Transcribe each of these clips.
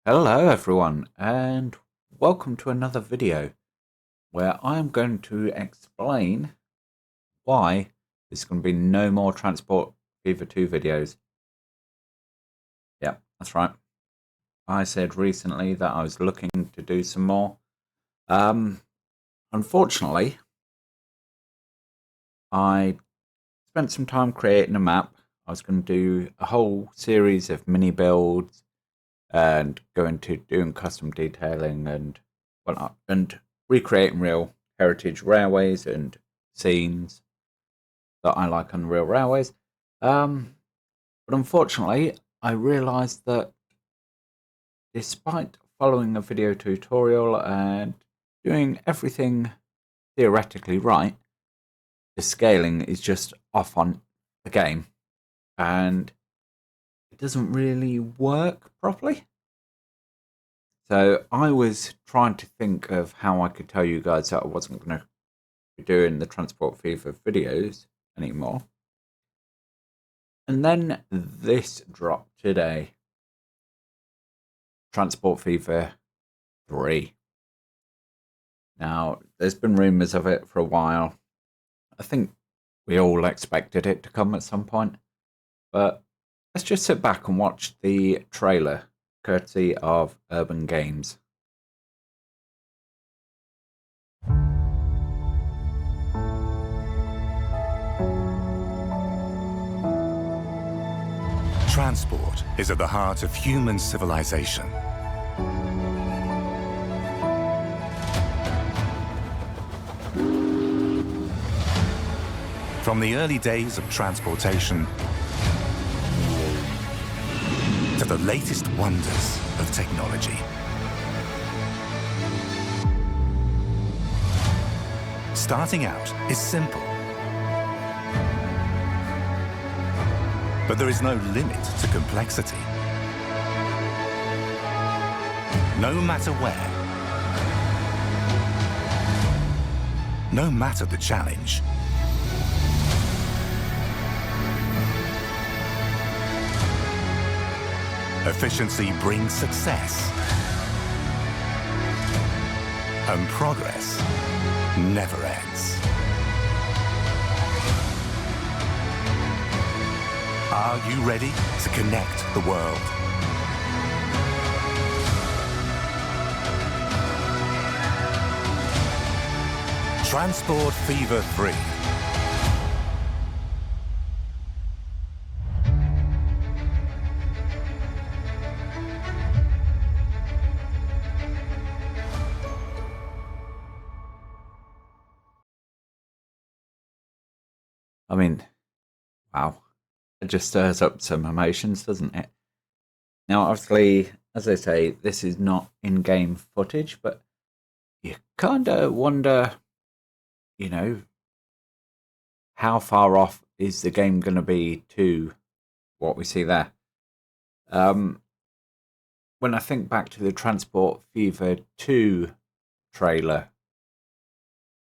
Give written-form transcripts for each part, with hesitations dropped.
Hello everyone, and welcome to another video where I'm going to explain why there's going to be no more Transport Fever 2 videos. Yeah, that's right. I said recently that I was looking to do some more. Unfortunately, I spent some time creating a map. I was going to do a whole series of mini builds and go into doing custom detailing and whatnot, and recreating real heritage railways and scenes that I like on real railways. But unfortunately, I realised that despite following a video tutorial and doing everything theoretically right, the scaling is just off on the game and it doesn't really work properly. So I was trying to think of how I could tell you guys that I wasn't going to be doing the Transport Fever videos anymore. And then this dropped today. Transport Fever 3. Now, there's been rumours of it for a while. I think we all expected it to come at some point. But let's just sit back and watch the trailer, courtesy of Urban Games. Transport is at the heart of human civilization. From the early days of transportation to the latest wonders of technology. Starting out is simple. But there is no limit to complexity. No matter where, no matter the challenge, efficiency brings success, and progress never ends. Are you ready to connect the world? Transport Fever 3. I mean, wow. It just stirs up some emotions, doesn't it? Now, obviously, as I say, this is not in-game footage, but you kind of wonder, you know, how far off is the game going to be to what we see there? When I think back to the Transport Fever 2 trailer,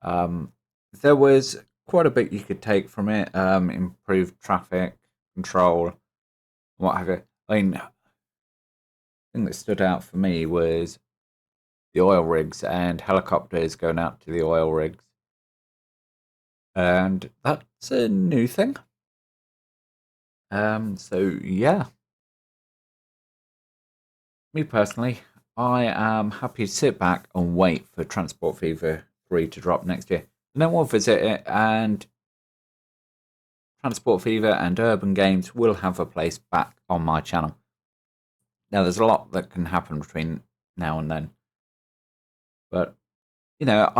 there was quite a bit you could take from it. Improved traffic control, what have you. I mean, the thing that stood out for me was the oil rigs and helicopters going out to the oil rigs. And that's a new thing. So yeah. Me personally, I am happy to sit back and wait for Transport Fever 3 to drop next year. And then we'll visit it, and Transport Fever and Urban Games will have a place back on my channel. Now, there's a lot that can happen between now and then. But, you know,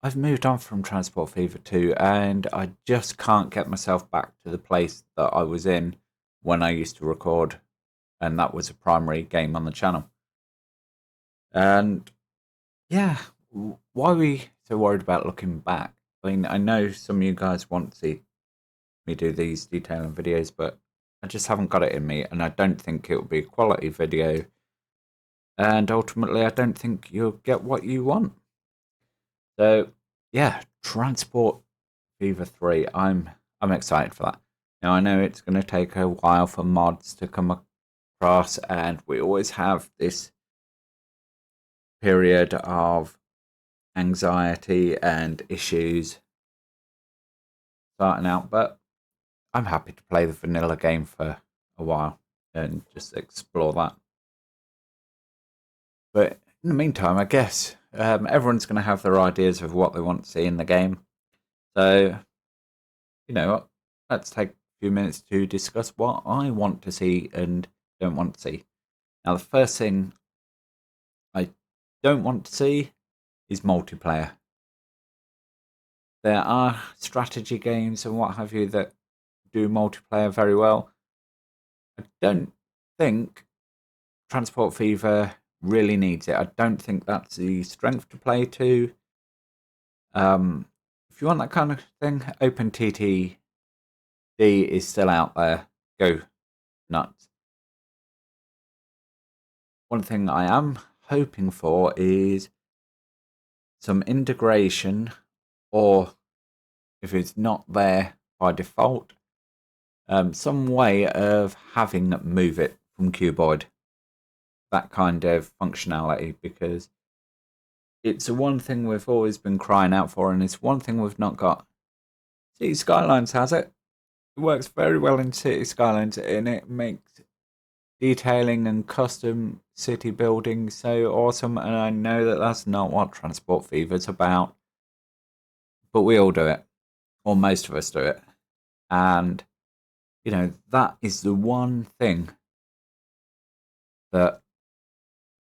I've moved on from Transport Fever 2, and I just can't get myself back to the place that I was in when I used to record, and that was a primary game on the channel. And yeah, why are we so worried about looking back? I mean, I know some of you guys want to see me do these detailing videos, but I just haven't got it in me, and I don't think it will be a quality video. And ultimately, I don't think you'll get what you want. So yeah, Transport Fever 3. I'm excited for that. Now, I know it's going to take a while for mods to come across, and we always have this period of anxiety and issues starting out, but I'm happy to play the vanilla game for a while and just explore that. But in the meantime, I guess everyone's going to have their ideas of what they want to see in the game. So, let's take a few minutes to discuss what I want to see and don't want to see. Now, the first thing I don't want to see is multiplayer. There are strategy games and what have you that do multiplayer very well. I don't think Transport Fever really needs it. I don't think that's the strength to play to. If you want that kind of thing, OpenTTD is still out there. Go nuts. One thing I am hoping for is some integration, or if it's not there by default, some way of having move it from cuboid. That kind of functionality, because it's one thing we've always been crying out for, and it's one thing we've not got. City Skylines has it. It works very well in City Skylines, and it makes detailing and custom city building so awesome. And I know that that's not what Transport Fever is about, but we all do it, or most of us do it. And that is the one thing that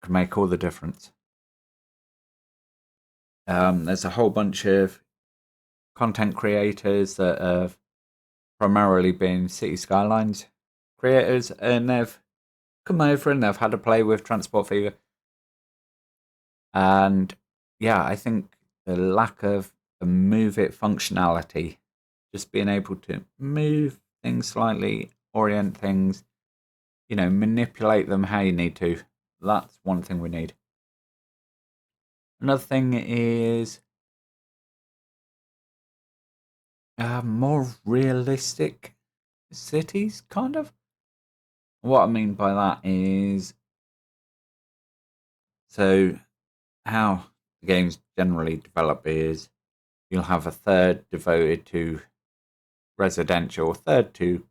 can make all the difference. There's a whole bunch of content creators that have primarily been City Skylines creators, and they've come over and they've had a play with Transport Fever. And yeah, I think the lack of the move it functionality, just being able to move things slightly, orient things, manipulate them how you need to, that's one thing we need. Another thing is more realistic cities, kind of. What I mean by that is, so how the games generally develop is you'll have a third devoted to residential, a third to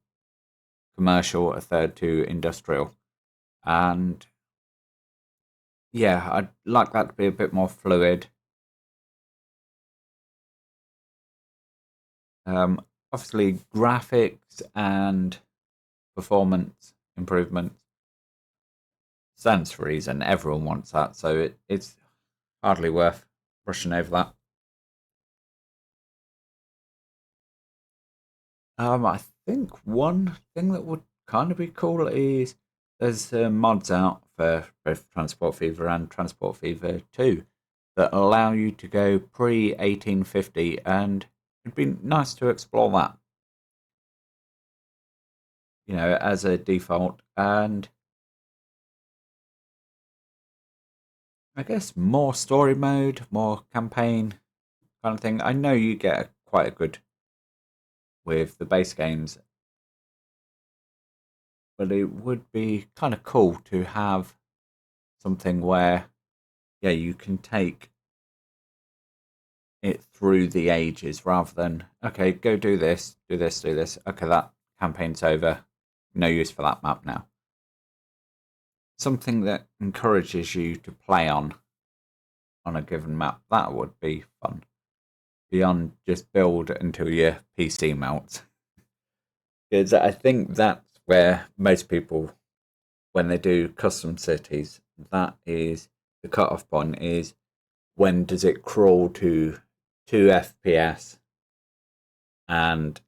commercial, a third to industrial. And yeah, I'd like that to be a bit more fluid. Obviously, graphics and performance improvements stands to reason. Everyone wants that, so it's hardly worth brushing over that. I think one thing that would kind of be cool is there's mods out for both Transport Fever and Transport Fever 2 that allow you to go pre-1850, and it'd be nice to explore that, as a default. And I guess more story mode, more campaign kind of thing. I know you get quite a good with the base games, but it would be kind of cool to have something where, yeah, you can take it through the ages rather than, okay, go do this, do this, do this. Okay, that campaign's over. No use for that map now. Something that encourages you to play on a given map. That would be fun. Beyond just build until your PC melts. Because I think that's where most people, when they do custom cities, that is the cutoff point, is when does it crawl to 2 FPS? And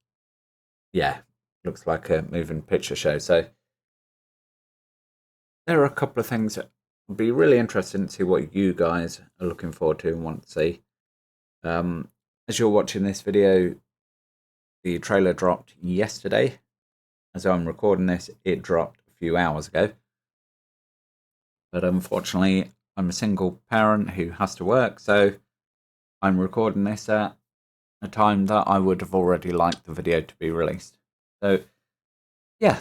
yeah, looks like a moving picture show. So there are a couple of things that would be really interesting to see what you guys are looking forward to and want to see. As you're watching this video, the trailer dropped yesterday. As I'm recording this, it dropped a few hours ago. But unfortunately, I'm a single parent who has to work, so I'm recording this at a time that I would have already liked the video to be released. So, yeah,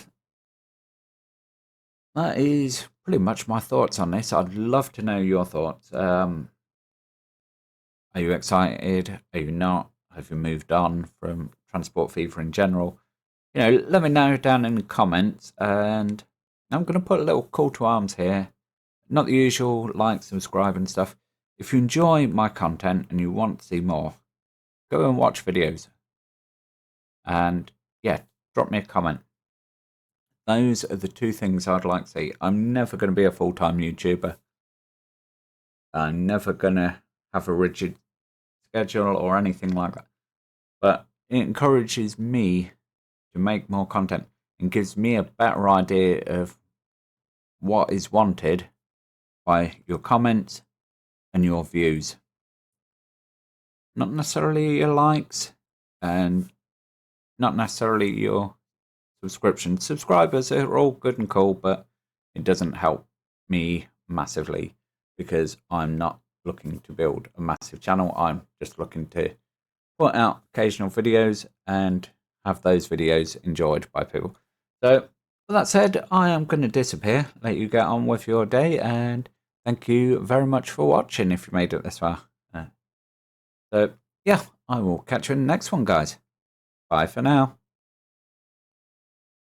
that is pretty much my thoughts on this. I'd love to know your thoughts. Are you excited? Are you not? Have you moved on from Transport Fever in general? Let me know down in the comments, and I'm going to put a little call to arms here. Not the usual like, subscribe and stuff. If you enjoy my content and you want to see more, go and watch videos. And yeah, drop me a comment. Those are the two things I'd like to see. I'm never going to be a full-time YouTuber. I'm never going to have a rigid schedule or anything like that. But it encourages me to make more content and gives me a better idea of what is wanted by your comments and your views. Not necessarily your likes and not necessarily your subscriptions. Subscribers are all good and cool, but it doesn't help me massively because I'm not looking to build a massive channel. I'm just looking to put out occasional videos and have those videos enjoyed by people. So with that said, I am going to disappear, let you get on with your day, and thank you very much for watching if you made it this far. So yeah, I will catch you in the next one, guys. Bye for now.